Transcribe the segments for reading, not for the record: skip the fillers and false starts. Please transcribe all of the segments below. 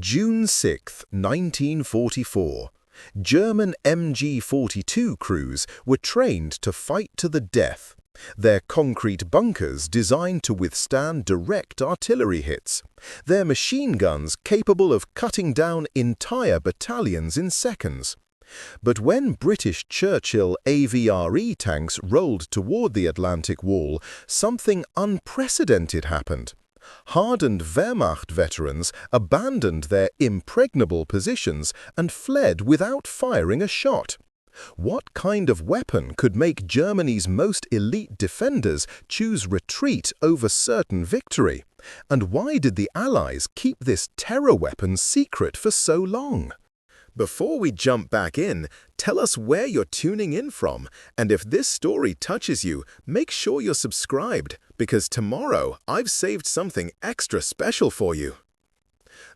June 6, 1944. German MG-42 crews were trained to fight to the death. Their concrete bunkers designed to withstand direct artillery hits. Their machine guns capable of cutting down entire battalions in seconds. But when British Churchill AVRE tanks rolled toward the Atlantic Wall, something unprecedented happened. Hardened Wehrmacht veterans abandoned their impregnable positions and fled without firing a shot. What kind of weapon could make Germany's most elite defenders choose retreat over certain victory? And why did the Allies keep this terror weapon secret for so long? Before we jump back in, tell us where you're tuning in from, and if this story touches you, make sure you're subscribed, because tomorrow I've saved something extra special for you.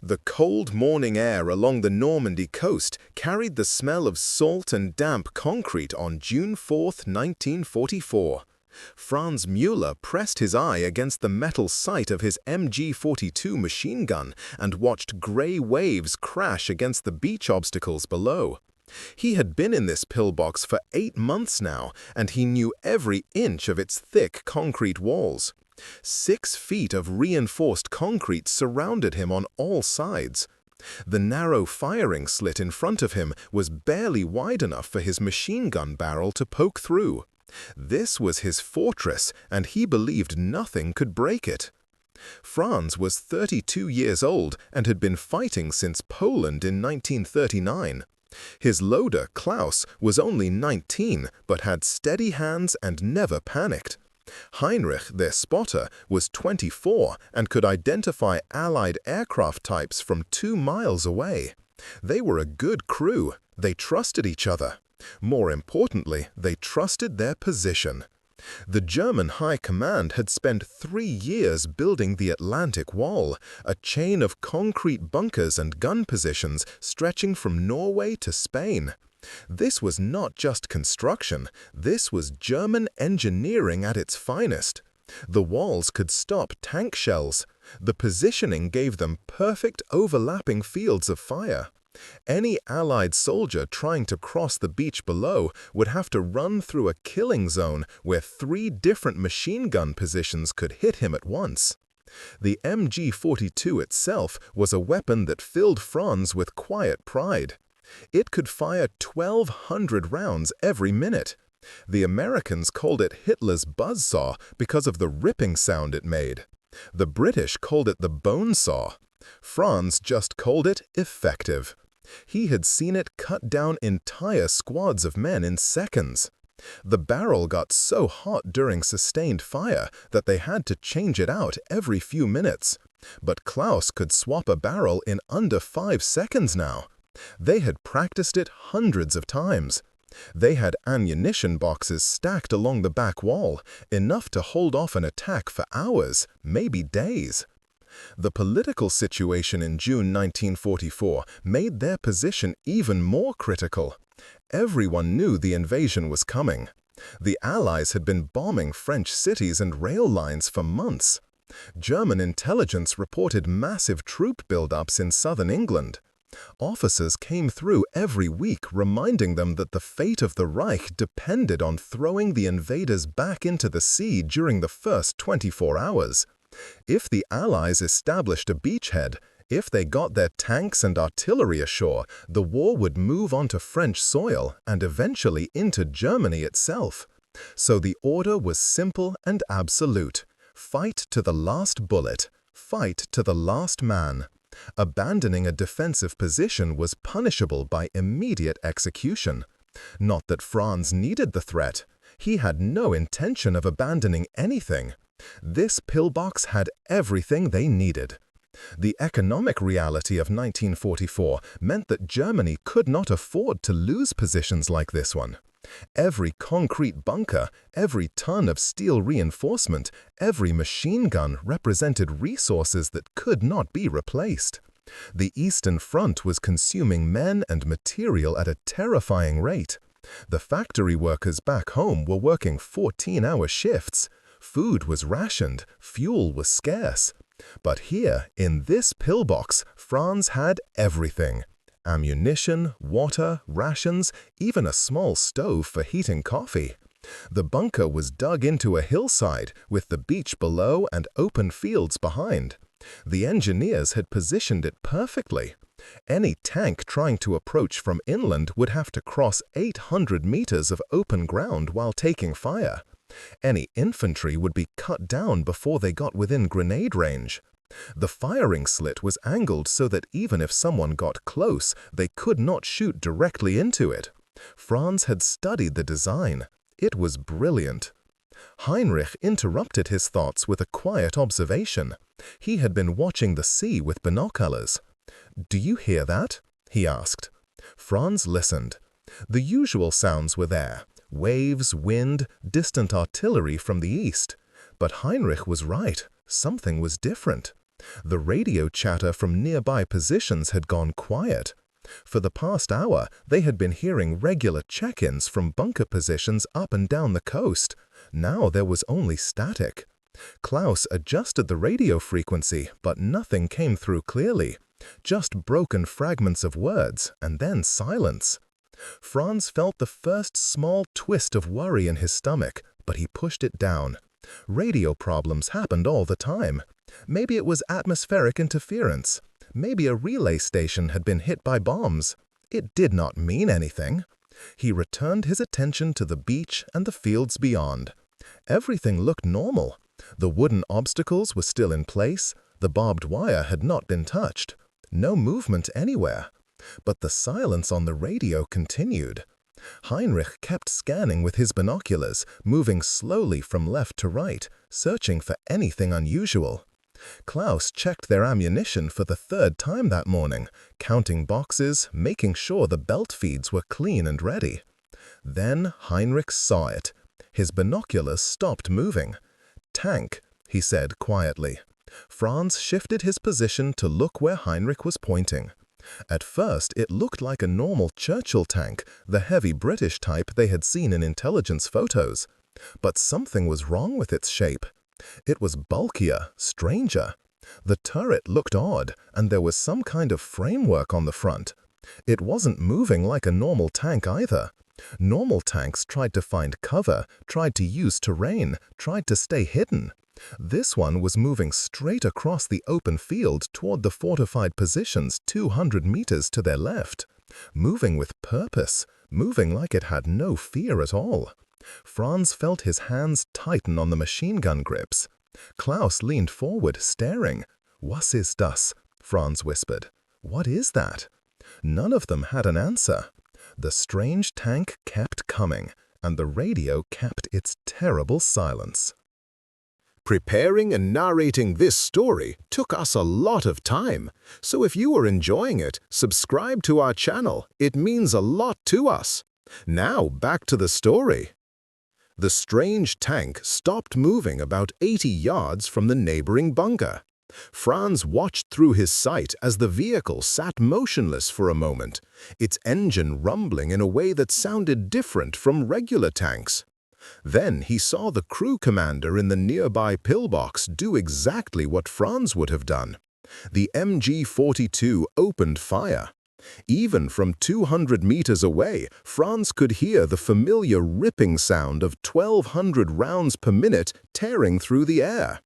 The cold morning air along the Normandy coast carried the smell of salt and damp concrete on June 4, 1944. Franz Müller pressed his eye against the metal sight of his MG-42 machine gun and watched grey waves crash against the beach obstacles below. He had been in this pillbox for 8 months now, and he knew every inch of its thick concrete walls. 6 feet of reinforced concrete surrounded him on all sides. The narrow firing slit in front of him was barely wide enough for his machine gun barrel to poke through. This was his fortress, and he believed nothing could break it. Franz was 32 years old and had been fighting since Poland in 1939. His loader, Klaus, was only 19, but had steady hands and never panicked. Heinrich, their spotter, was 24 and could identify Allied aircraft types from 2 miles away. They were a good crew. They trusted each other. More importantly, they trusted their position. The German High Command had spent 3 years building the Atlantic Wall, a chain of concrete bunkers and gun positions stretching from Norway to Spain. This was not just construction, this was German engineering at its finest. The walls could stop tank shells. The positioning gave them perfect overlapping fields of fire. Any Allied soldier trying to cross the beach below would have to run through a killing zone where 3 different machine gun positions could hit him at once. The MG-42 itself was a weapon that filled Franz with quiet pride. It could fire 1,200 rounds every minute. The Americans called it Hitler's Buzzsaw because of the ripping sound it made. The British called it the bone saw. Franz just called it effective. He had seen it cut down entire squads of men in seconds. The barrel got so hot during sustained fire that they had to change it out every few minutes. But Klaus could swap a barrel in under 5 seconds now. They had practiced it hundreds of times. They had ammunition boxes stacked along the back wall, enough to hold off an attack for hours, maybe days. The political situation in June 1944 made their position even more critical. Everyone knew the invasion was coming. The Allies had been bombing French cities and rail lines for months. German intelligence reported massive troop buildups in southern England. Officers came through every week reminding them that the fate of the Reich depended on throwing the invaders back into the sea during the first 24 hours. If the Allies established a beachhead, if they got their tanks and artillery ashore, the war would move onto French soil and eventually into Germany itself. So the order was simple and absolute. Fight to the last bullet. Fight to the last man. Abandoning a defensive position was punishable by immediate execution. Not that Franz needed the threat. He had no intention of abandoning anything. This pillbox had everything they needed. The economic reality of 1944 meant that Germany could not afford to lose positions like this one. Every concrete bunker, every ton of steel reinforcement, every machine gun represented resources that could not be replaced. The Eastern Front was consuming men and material at a terrifying rate. The factory workers back home were working 14-hour shifts. Food was rationed, fuel was scarce. But here, in this pillbox, Franz had everything. Ammunition, water, rations, even a small stove for heating coffee. The bunker was dug into a hillside, with the beach below and open fields behind. The engineers had positioned it perfectly. Any tank trying to approach from inland would have to cross 800 meters of open ground while taking fire. Any infantry would be cut down before they got within grenade range. The firing slit was angled so that even if someone got close, they could not shoot directly into it. Franz had studied the design. It was brilliant. Heinrich interrupted his thoughts with a quiet observation. He had been watching the sea with binoculars. "Do you hear that?" he asked. Franz listened. The usual sounds were there: waves, wind, distant artillery from the east. But Heinrich was right. Something was different. The radio chatter from nearby positions had gone quiet. For the past hour, they had been hearing regular check-ins from bunker positions up and down the coast. Now there was only static. Klaus adjusted the radio frequency, but nothing came through clearly. Just broken fragments of words, and then silence. Franz felt the first small twist of worry in his stomach, but he pushed it down. Radio problems happened all the time. Maybe it was atmospheric interference. Maybe a relay station had been hit by bombs. It did not mean anything. He returned his attention to the beach and the fields beyond. Everything looked normal. The wooden obstacles were still in place. The barbed wire had not been touched. No movement anywhere. But the silence on the radio continued. Heinrich kept scanning with his binoculars, moving slowly from left to right, searching for anything unusual. Klaus checked their ammunition for the third time that morning, counting boxes, making sure the belt feeds were clean and ready. Then Heinrich saw it. His binoculars stopped moving. "Tank," he said quietly. Franz shifted his position to look where Heinrich was pointing. At first, it looked like a normal Churchill tank, the heavy British type they had seen in intelligence photos. But something was wrong with its shape. It was bulkier, stranger. The turret looked odd, and there was some kind of framework on the front. It wasn't moving like a normal tank either. Normal tanks tried to find cover, tried to use terrain, tried to stay hidden. This one was moving straight across the open field toward the fortified positions 200 meters to their left. Moving with purpose, moving like it had no fear at all. Franz felt his hands tighten on the machine gun grips. Klaus leaned forward, staring. "Was ist das?" Franz whispered. "What is that?" None of them had an answer. The strange tank kept coming, and the radio kept its terrible silence. Preparing and narrating this story took us a lot of time, so if you are enjoying it, subscribe to our channel. It means a lot to us. Now back to the story. The strange tank stopped moving about 80 yards from the neighboring bunker. Franz watched through his sight as the vehicle sat motionless for a moment, its engine rumbling in a way that sounded different from regular tanks. Then he saw the crew commander in the nearby pillbox do exactly what Franz would have done. The MG-42 opened fire. Even from 200 meters away, Franz could hear the familiar ripping sound of 1,200 rounds per minute tearing through the air.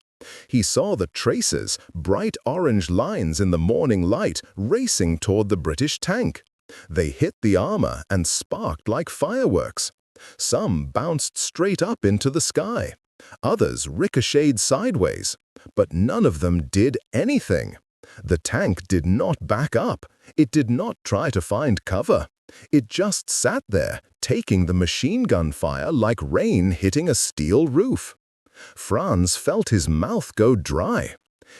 He saw the traces, bright orange lines in the morning light, racing toward the British tank. They hit the armor and sparked like fireworks. Some bounced straight up into the sky. Others ricocheted sideways. But none of them did anything. The tank did not back up. It did not try to find cover. It just sat there, taking the machine gun fire like rain hitting a steel roof. Franz felt his mouth go dry.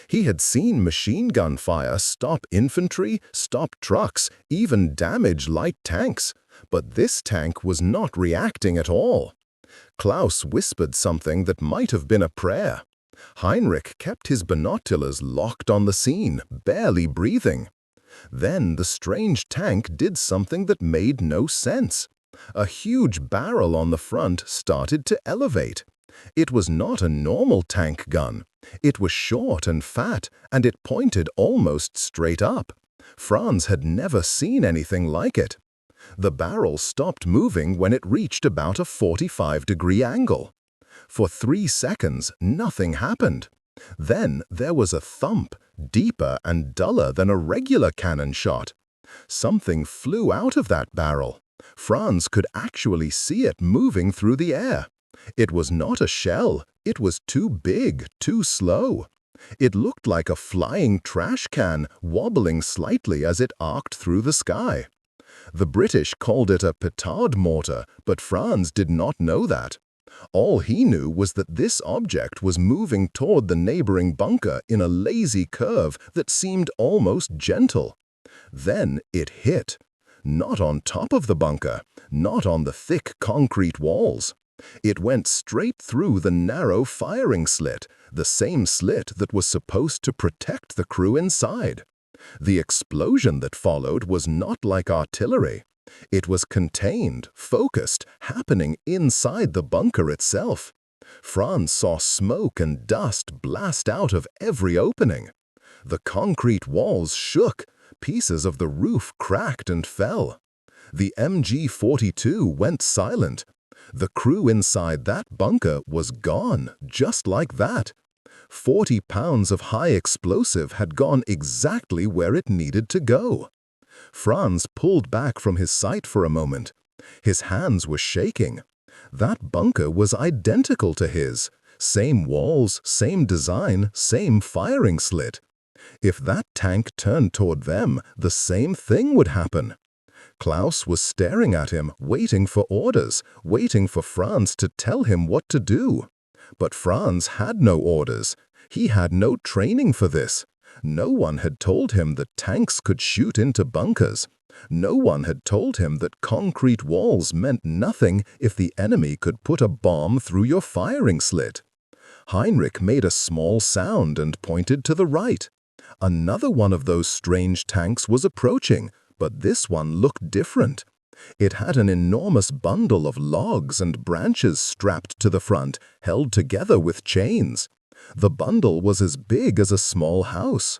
He had seen machine gun fire stop infantry, stop trucks, even damage light tanks. But this tank was not reacting at all. Klaus whispered something that might have been a prayer. Heinrich kept his binoculars locked on the scene, barely breathing. Then the strange tank did something that made no sense. A huge barrel on the front started to elevate. It was not a normal tank gun. It was short and fat, and it pointed almost straight up. Franz had never seen anything like it. The barrel stopped moving when it reached about a 45-degree angle. For 3 seconds, nothing happened. Then there was a thump, deeper and duller than a regular cannon shot. Something flew out of that barrel. Franz could actually see it moving through the air. It was not a shell. It was too big, too slow. It looked like a flying trash can, wobbling slightly as it arced through the sky. The British called it a Petard mortar, but Franz did not know that. All he knew was that this object was moving toward the neighboring bunker in a lazy curve that seemed almost gentle. Then it hit. Not on top of the bunker, not on the thick concrete walls. It went straight through the narrow firing slit, the same slit that was supposed to protect the crew inside. The explosion that followed was not like artillery. It was contained, focused, happening inside the bunker itself. Franz saw smoke and dust blast out of every opening. The concrete walls shook. Pieces of the roof cracked and fell. The MG-42 went silent. The crew inside that bunker was gone, just like that. 40 pounds of high explosive had gone exactly where it needed to go. Franz pulled back from his sight for a moment. His hands were shaking. That bunker was identical to his. Same walls, same design, same firing slit. If that tank turned toward them, the same thing would happen. Klaus was staring at him, waiting for orders, waiting for Franz to tell him what to do. But Franz had no orders. He had no training for this. No one had told him that tanks could shoot into bunkers. No one had told him that concrete walls meant nothing if the enemy could put a bomb through your firing slit. Heinrich made a small sound and pointed to the right. Another one of those strange tanks was approaching, but this one looked different. It had an enormous bundle of logs and branches strapped to the front, held together with chains. The bundle was as big as a small house.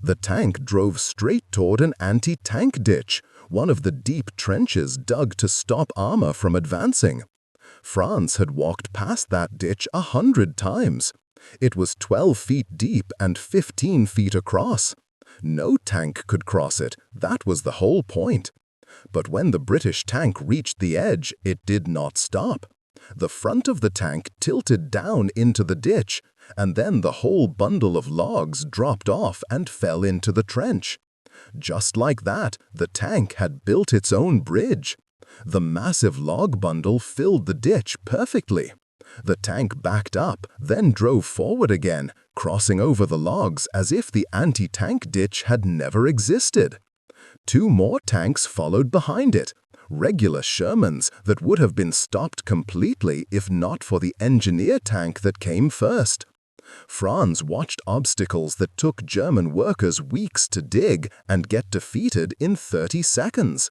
The tank drove straight toward an anti-tank ditch, one of the deep trenches dug to stop armor from advancing. Franz had walked past that ditch 100 times. It was 12 feet deep and 15 feet across. No tank could cross it. That was the whole point. But when the British tank reached the edge, it did not stop. The front of the tank tilted down into the ditch, and then the whole bundle of logs dropped off and fell into the trench. Just like that, the tank had built its own bridge. The massive log bundle filled the ditch perfectly. The tank backed up, then drove forward again, crossing over the logs as if the anti-tank ditch had never existed. 2 more tanks followed behind it, regular Shermans that would have been stopped completely if not for the engineer tank that came first. Franz watched obstacles that took German workers weeks to dig and get defeated in 30 seconds.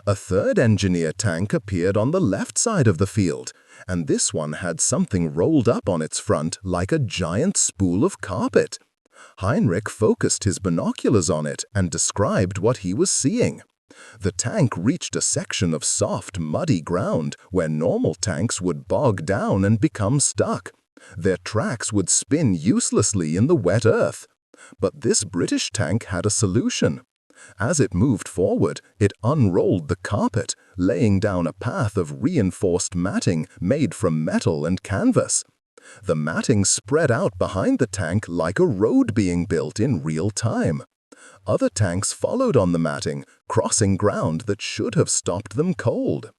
A third engineer tank appeared on the left side of the field, and this one had something rolled up on its front like a giant spool of carpet. Heinrich focused his binoculars on it and described what he was seeing. The tank reached a section of soft, muddy ground where normal tanks would bog down and become stuck. Their tracks would spin uselessly in the wet earth. But this British tank had a solution. As it moved forward, it unrolled the carpet, laying down a path of reinforced matting made from metal and canvas. The matting spread out behind the tank like a road being built in real time. Other tanks followed on the matting, crossing ground that should have stopped them cold.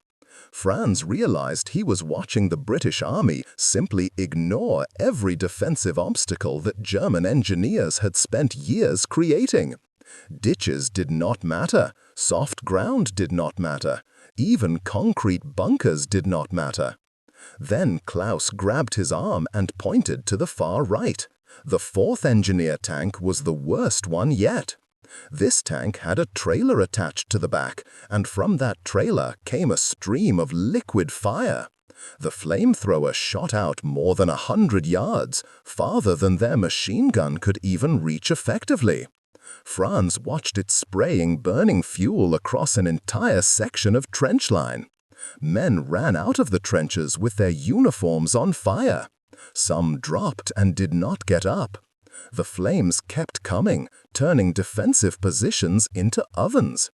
Franz realized he was watching the British Army simply ignore every defensive obstacle that German engineers had spent years creating. Ditches did not matter, soft ground did not matter, even concrete bunkers did not matter. Then Klaus grabbed his arm and pointed to the far right. The 4th engineer tank was the worst one yet. This tank had a trailer attached to the back, and from that trailer came a stream of liquid fire. The flamethrower shot out more than 100 yards, farther than their machine gun could even reach effectively. Franz watched it spraying burning fuel across an entire section of trench line. Men ran out of the trenches with their uniforms on fire. Some dropped and did not get up. The flames kept coming, turning defensive positions into ovens.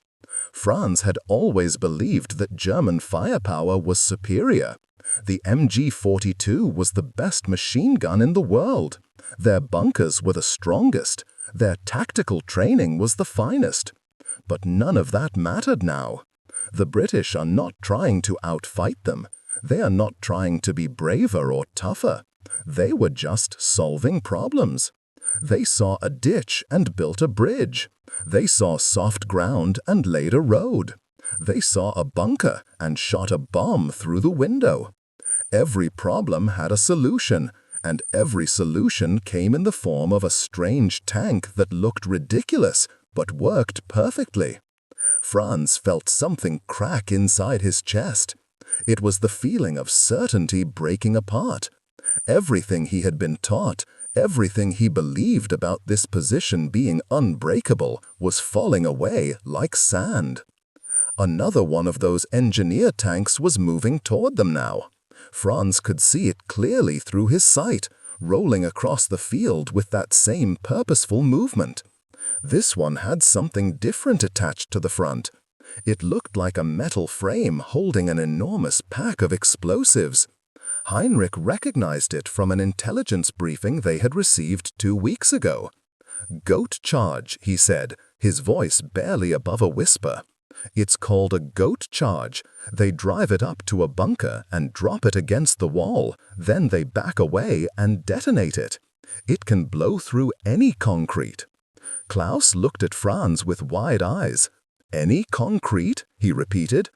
Franz had always believed that German firepower was superior. The MG-42 was the best machine gun in the world. Their bunkers were the strongest. Their tactical training was the finest. But none of that mattered now. The British are not trying to outfight them. They are not trying to be braver or tougher. They were just solving problems. They saw a ditch and built a bridge. They saw soft ground and laid a road. They saw a bunker and shot a bomb through the window. Every problem had a solution, and every solution came in the form of a strange tank that looked ridiculous but worked perfectly. Franz felt something crack inside his chest. It was the feeling of certainty breaking apart. Everything he had been taught, everything he believed about this position being unbreakable, was falling away like sand. Another one of those engineer tanks was moving toward them now. Franz could see it clearly through his sight, rolling across the field with that same purposeful movement. This one had something different attached to the front. It looked like a metal frame holding an enormous pack of explosives. Heinrich recognized it from an intelligence briefing they had received 2 weeks ago. "Goat charge," he said, his voice barely above a whisper. "It's called a goat charge. They drive it up to a bunker and drop it against the wall. Then they back away and detonate it. It can blow through any concrete." Klaus looked at Franz with wide eyes. "Any concrete?" he repeated.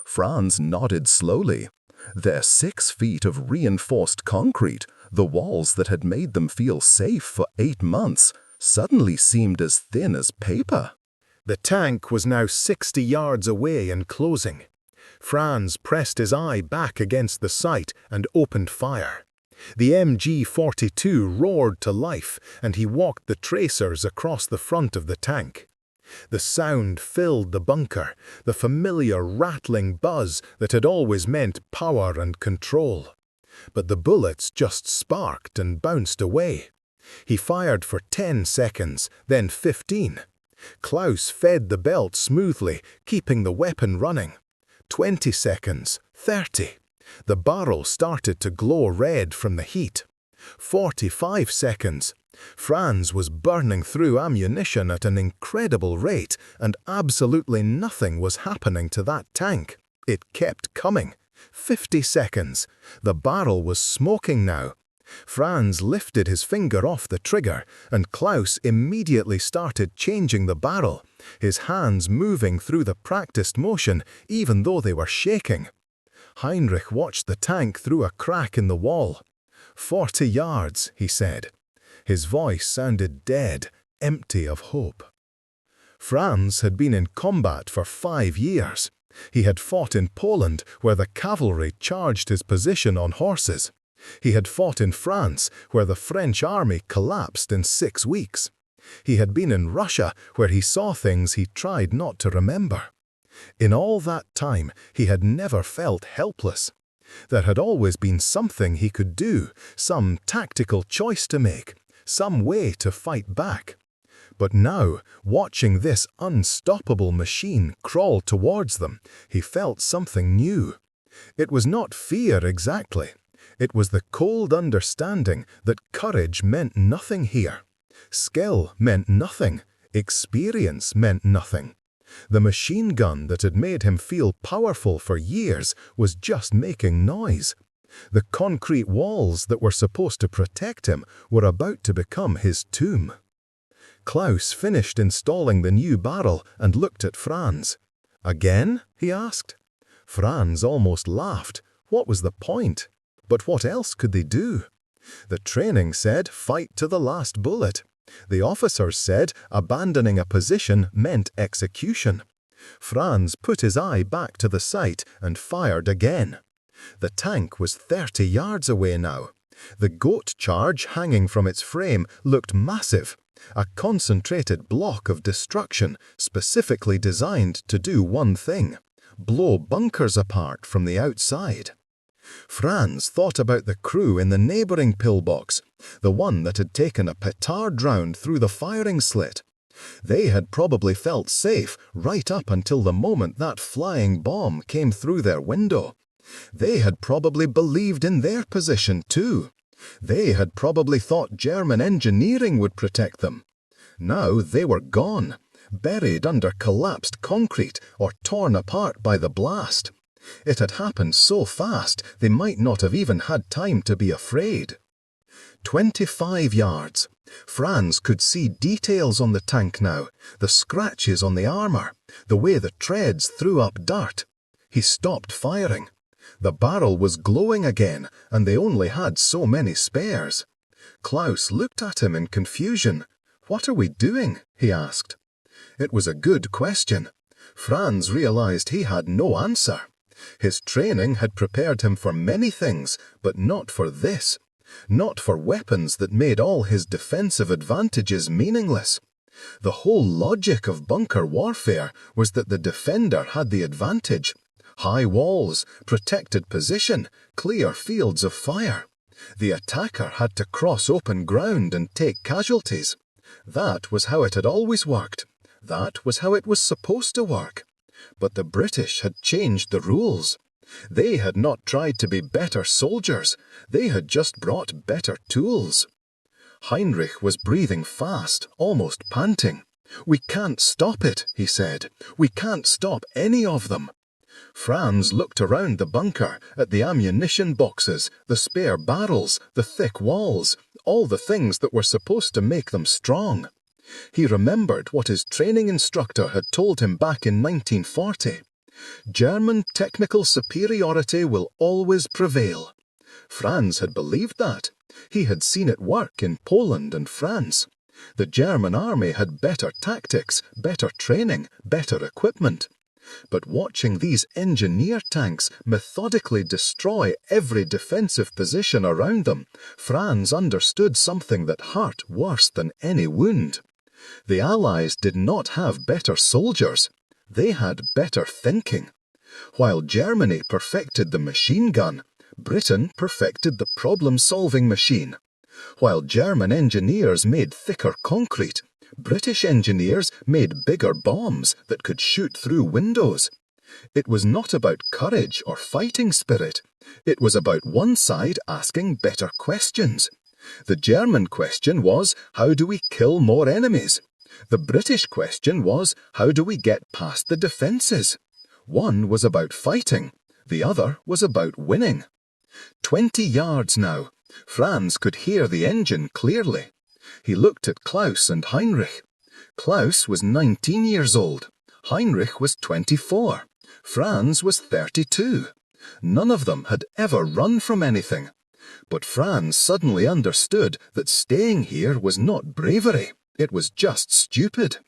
Franz nodded slowly. Their 6 feet of reinforced concrete, the walls that had made them feel safe for 8 months, suddenly seemed as thin as paper. The tank was now 60 yards away and closing. Franz pressed his eye back against the sight and opened fire. The MG-42 roared to life, and he walked the tracers across the front of the tank. The sound filled the bunker, the familiar rattling buzz that had always meant power and control. But the bullets just sparked and bounced away. He fired for 10 seconds, then 15. Klaus fed the belt smoothly, keeping the weapon running. 20 seconds, 30. The barrel started to glow red from the heat. 45 seconds. Franz was burning through ammunition at an incredible rate, and absolutely nothing was happening to that tank. It kept coming. 50 seconds. The barrel was smoking now. Franz lifted his finger off the trigger, and Klaus immediately started changing the barrel, his hands moving through the practiced motion even though they were shaking. Heinrich watched the tank through a crack in the wall. 40 yards, he said. His voice sounded dead, empty of hope. Franz had been in combat for 5 years. He had fought in Poland, where the cavalry charged his position on horses. He had fought in France, where the French army collapsed in 6 weeks. He had been in Russia, where he saw things he tried not to remember. In all that time, he had never felt helpless. There had always been something he could do, some tactical choice to make, some way to fight back. But now, watching this unstoppable machine crawl towards them, he felt something new. It was not fear exactly. It was the cold understanding that courage meant nothing here. Skill meant nothing. Experience meant nothing. The machine gun that had made him feel powerful for years was just making noise. The concrete walls that were supposed to protect him were about to become his tomb. Klaus finished installing the new barrel and looked at Franz. "Again?" he asked. Franz almost laughed. What was the point? But what else could they do? The training said fight to the last bullet. The officers said abandoning a position meant execution. Franz put his eye back to the sight and fired again. The tank was 30 yards away now. The goat charge hanging from its frame looked massive, a concentrated block of destruction specifically designed to do one thing: blow bunkers apart from the outside. Franz thought about the crew in the neighbouring pillbox, the one that had taken a petard round through the firing slit. They had probably felt safe right up until the moment that flying bomb came through their window. They had probably believed in their position too. They had probably thought German engineering would protect them. Now they were gone, buried under collapsed concrete or torn apart by the blast. It had happened so fast they might not have even had time to be afraid. 25 yards. Franz could see details on the tank now, the scratches on the armour, the way the treads threw up dirt. He stopped firing. The barrel was glowing again, and they only had so many spares. Klaus looked at him in confusion. "What are we doing?" he asked. It was a good question. Franz realized he had no answer. His training had prepared him for many things, but not for this. Not for weapons that made all his defensive advantages meaningless. The whole logic of bunker warfare was that the defender had the advantage. High walls, protected position, clear fields of fire. The attacker had to cross open ground and take casualties. That was how it had always worked. That was how it was supposed to work. But the British had changed the rules. They had not tried to be better soldiers. They had just brought better tools. Heinrich was breathing fast, almost panting. "We can't stop it," he said. "We can't stop any of them." Franz looked around the bunker, at the ammunition boxes, the spare barrels, the thick walls, all the things that were supposed to make them strong. He remembered what his training instructor had told him back in 1940. German technical superiority will always prevail. Franz had believed that. He had seen it work in Poland and France. The German army had better tactics, better training, better equipment. But watching these engineer tanks methodically destroy every defensive position around them, Franz understood something that hurt worse than any wound. The Allies did not have better soldiers. They had better thinking. While Germany perfected the machine gun, Britain perfected the problem-solving machine. While German engineers made thicker concrete, British engineers made bigger bombs that could shoot through windows. It was not about courage or fighting spirit. It was about one side asking better questions. The German question was, how do we kill more enemies? The British question was, how do we get past the defences? One was about fighting. The other was about winning. 20 yards now. Franz could hear the engine clearly. He looked at Klaus and Heinrich. Klaus was 19 years old. Heinrich was 24. Franz was 32. None of them had ever run from anything. But Franz suddenly understood that staying here was not bravery. It was just stupid.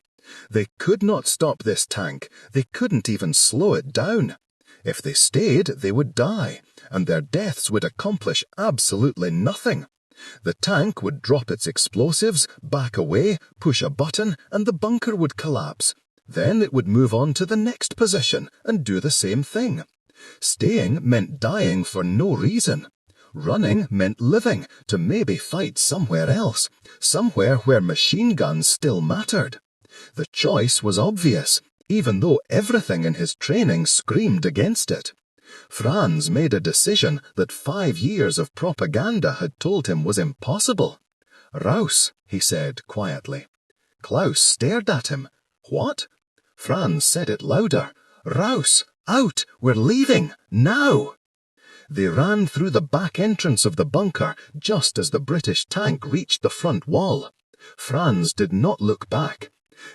They could not stop this tank. They couldn't even slow it down. If they stayed, they would die, and their deaths would accomplish absolutely nothing. The tank would drop its explosives, back away, push a button, and the bunker would collapse. Then it would move on to the next position and do the same thing. Staying meant dying for no reason. Running meant living to maybe fight somewhere else, somewhere where machine guns still mattered. The choice was obvious, even though everything in his training screamed against it. Franz made a decision that 5 years of propaganda had told him was impossible. "Raus," he said quietly. Klaus stared at him. "What?" Franz said it louder. "Raus! Out! We're leaving! Now!" They ran through the back entrance of the bunker just as the British tank reached the front wall. Franz did not look back.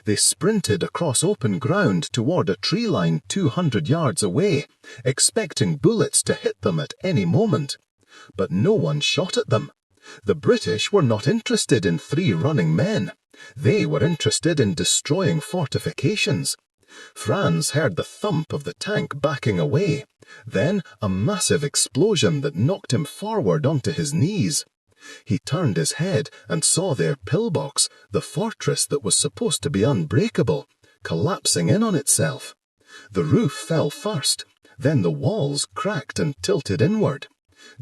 They sprinted across open ground toward a tree line 200 yards away, expecting bullets to hit them at any moment. But no one shot at them. The British were not interested in 3 running men. They were interested in destroying fortifications. Franz heard the thump of the tank backing away, then a massive explosion that knocked him forward onto his knees. He turned his head and saw their pillbox, the fortress that was supposed to be unbreakable, collapsing in on itself. The roof fell first, then the walls cracked and tilted inward.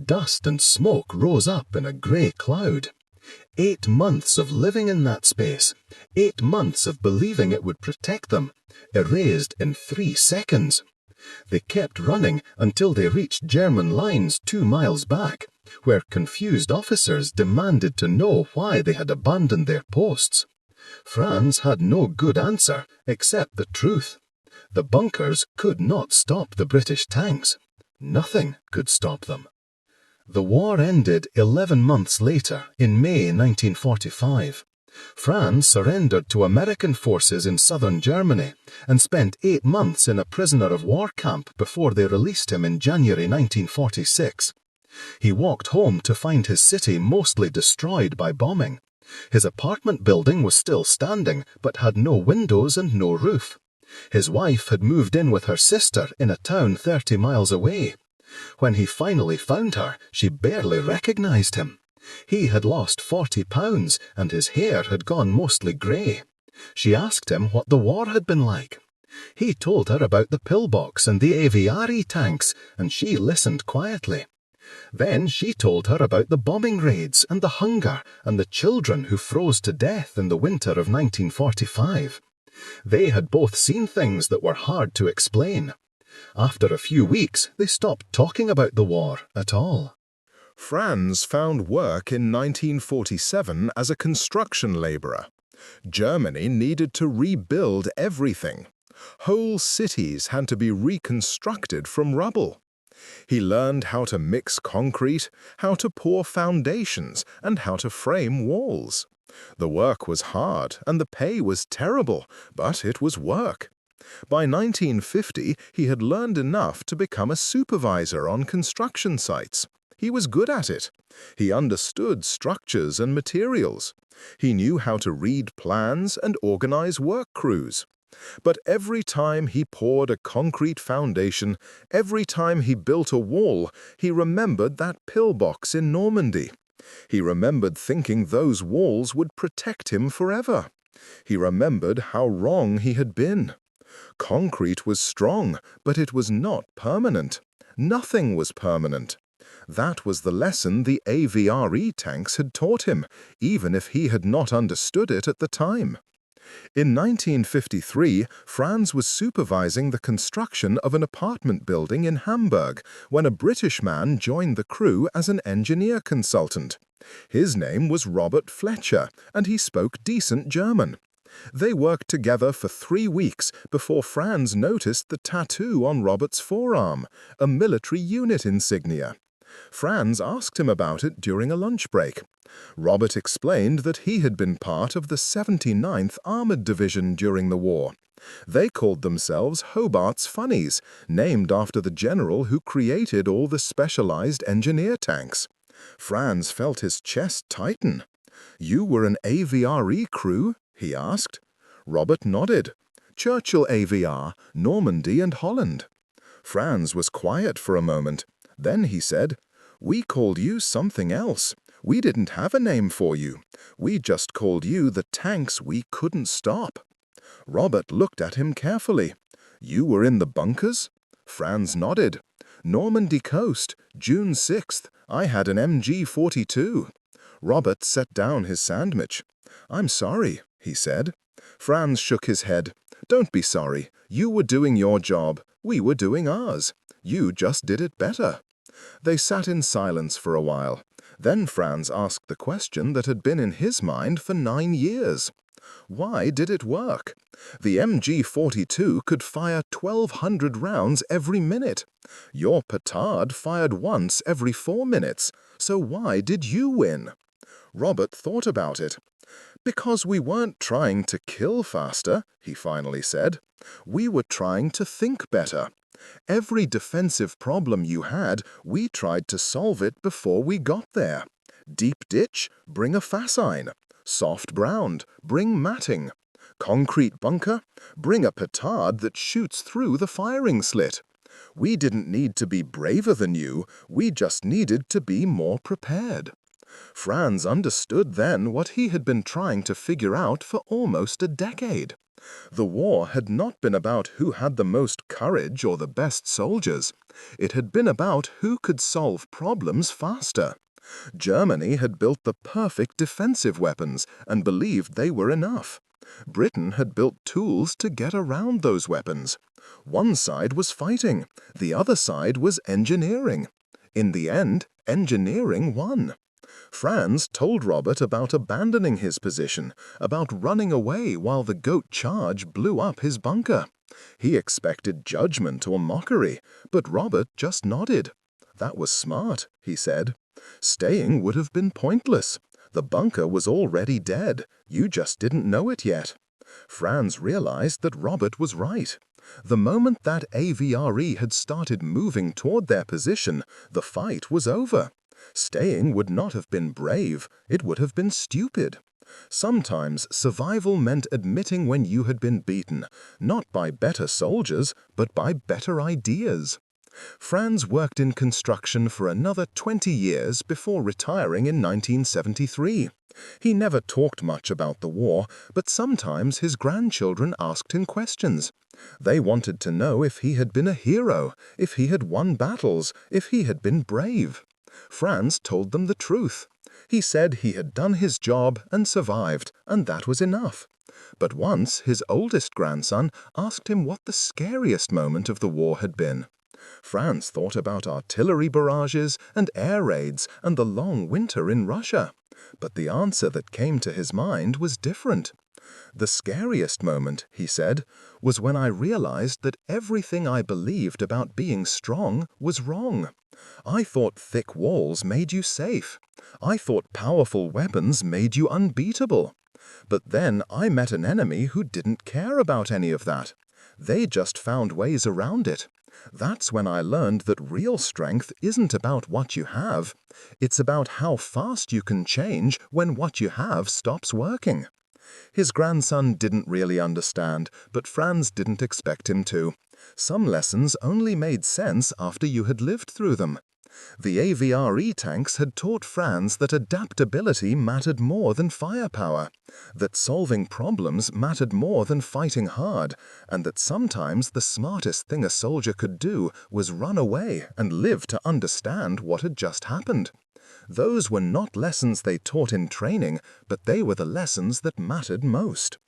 Dust and smoke rose up in a grey cloud. 8 months of living in that space, 8 months of believing it would protect them, erased in 3 seconds. They kept running until they reached German lines 2 miles back, where confused officers demanded to know why they had abandoned their posts. Franz had no good answer except the truth. The bunkers could not stop the British tanks. Nothing could stop them. The war ended 11 months later, in May 1945. Franz surrendered to American forces in southern Germany and spent 8 months in a prisoner of war camp before they released him in January 1946. He walked home to find his city mostly destroyed by bombing. His apartment building was still standing, but had no windows and no roof. His wife had moved in with her sister in a town 30 miles away. When he finally found her, she barely recognized him. He had lost 40 pounds and his hair had gone mostly grey. She asked him what the war had been like. He told her about the pillbox and the AVRE tanks, and she listened quietly. Then she told her about the bombing raids and the hunger and the children who froze to death in the winter of 1945. They had both seen things that were hard to explain. After a few weeks, they stopped talking about the war at all. Franz found work in 1947 as a construction labourer. Germany needed to rebuild everything. Whole cities had to be reconstructed from rubble. He learned how to mix concrete, how to pour foundations, and how to frame walls. The work was hard and the pay was terrible, but it was work. By 1950, he had learned enough to become a supervisor on construction sites. He was good at it. He understood structures and materials. He knew how to read plans and organize work crews. But every time he poured a concrete foundation, every time he built a wall, he remembered that pillbox in Normandy. He remembered thinking those walls would protect him forever. He remembered how wrong he had been. Concrete was strong, but it was not permanent. Nothing was permanent. That was the lesson the AVRE tanks had taught him, even if he had not understood it at the time. In 1953, Franz was supervising the construction of an apartment building in Hamburg when a British man joined the crew as an engineer consultant. His name was Robert Fletcher, and he spoke decent German. They worked together for 3 weeks before Franz noticed the tattoo on Robert's forearm, a military unit insignia. Franz asked him about it during a lunch break. Robert explained that he had been part of the 79th Armored Division during the war. They called themselves Hobart's Funnies, named after the general who created all the specialized engineer tanks. Franz felt his chest tighten. "You were an AVRE crew?" he asked. Robert nodded. "Churchill AVRE, Normandy and Holland." Franz was quiet for a moment. Then he said, "We called you something else. We didn't have a name for you. We just called you the tanks we couldn't stop." Robert looked at him carefully. "You were in the bunkers?" Franz nodded. "Normandy coast, June 6th. I had an MG-42. Robert set down his sandwich. "I'm sorry," he said. Franz shook his head. "Don't be sorry. You were doing your job. We were doing ours. You just did it better." They sat in silence for a while. Then Franz asked the question that had been in his mind for 9 years. Why did it work? The MG-42 could fire 1,200 rounds every minute. Your Petard fired once every 4 minutes. So why did you win? Robert thought about it. "Because we weren't trying to kill faster," he finally said. "We were trying to think better. Every defensive problem you had, we tried to solve it before we got there. Deep ditch, bring a fascine. Soft ground, bring matting. concrete bunker? Bring a petard that shoots through the firing slit. We didn't need to be braver than you, we just needed to be more prepared. Franz understood then what he had been trying to figure out for almost a decade. The war had not been about who had the most courage or the best soldiers. It had been about who could solve problems faster. Germany had built the perfect defensive weapons and believed they were enough. Britain had built tools to get around those weapons. One side was fighting, the other side was engineering. In the end, engineering won. Franz told Robert about abandoning his position, about running away while the goat charge blew up his bunker. He expected judgment or mockery, but Robert just nodded. That was smart, he said. Staying would have been pointless. The bunker was already dead. You just didn't know it yet. Franz realized that Robert was right. The moment that AVRE had started moving toward their position, the fight was over. Staying would not have been brave, it would have been stupid. Sometimes survival meant admitting when you had been beaten, not by better soldiers, but by better ideas. Franz worked in construction for another 20 years before retiring in 1973. He never talked much about the war, but sometimes his grandchildren asked him questions. They wanted to know if he had been a hero, if he had won battles, if he had been brave. Franz told them the truth. He said he had done his job and survived, and that was enough. But once his oldest grandson asked him what the scariest moment of the war had been. Franz thought about artillery barrages and air raids and the long winter in Russia. But the answer that came to his mind was different. The scariest moment, he said, was when I realized that everything I believed about being strong was wrong. I thought thick walls made you safe. I thought powerful weapons made you unbeatable. But then I met an enemy who didn't care about any of that. They just found ways around it. That's when I learned that real strength isn't about what you have. It's about how fast you can change when what you have stops working. His grandson didn't really understand, but Franz didn't expect him to. Some lessons only made sense after you had lived through them. The AVRE tanks had taught Franz that adaptability mattered more than firepower, that solving problems mattered more than fighting hard, and that sometimes the smartest thing a soldier could do was run away and live to understand what had just happened. Those were not lessons they taught in training, but they were the lessons that mattered most.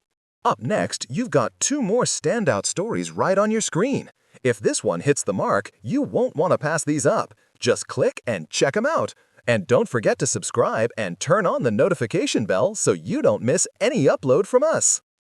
Up next, you've got 2 more standout stories right on your screen. If this one hits the mark, you won't want to pass these up. Just click and check them out. And don't forget to subscribe and turn on the notification bell so you don't miss any upload from us.